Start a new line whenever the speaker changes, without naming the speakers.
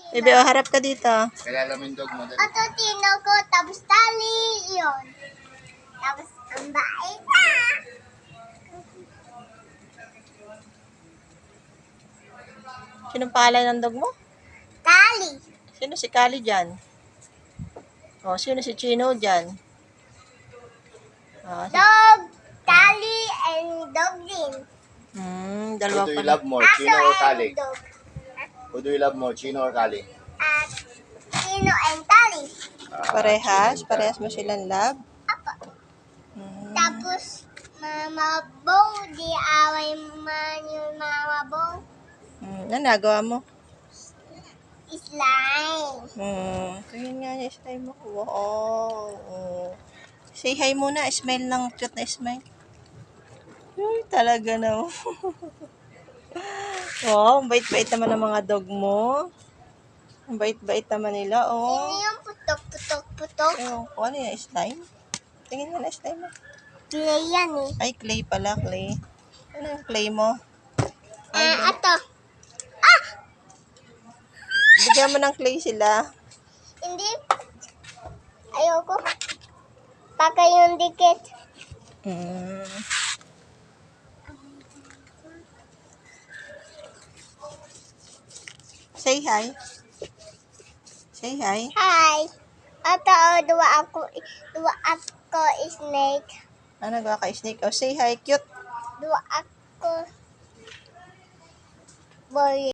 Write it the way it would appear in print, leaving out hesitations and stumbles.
Bebe, oh, harap ka dito.
Kilala mo yung dog mo.
Ito tino ko, tapos tali yun. Tapos ang bait na.
Sinong pangalan ng dog mo?
Tali.
Sino si Kali dyan? Oh, sino si Chino dyan? Oh,
Dog, tali, and dog din.
dalawa
Who do
pa.
you love more,
Aso
Chino or
and
Kali?
dog.
Who do you love more, Chino or Kali?
At tino and tali.
Parehas? Parehas mo silang love?
Apo. Tapos, Mama Bow, di away man yung Mama Bow.
Ano nagawa mo?
Slime.
Tingin nga niya, smile mo. Wow. Say hi muna. Smile lang. Cute na smile. Ay, talaga na. Wow, ang bait-bait naman ng mga dog mo. Ang bait-bait naman nila,
Sino
oh.
yung putok?
Ewan ko, ano yan, slime? Tingin nga na slime mo.
Clay yan eh.
Ay, clay pala, clay. Ano yung clay mo? Ay,
Ato.
bigyan mo ng clay sila.
Hindi. Ayoko. Paka yung dikit.
Say hi. Say hi.
Hi. Ato, dua ako snake.
Ano nagawa kay Snake? Oh, say hi, cute.
Dua ako boy.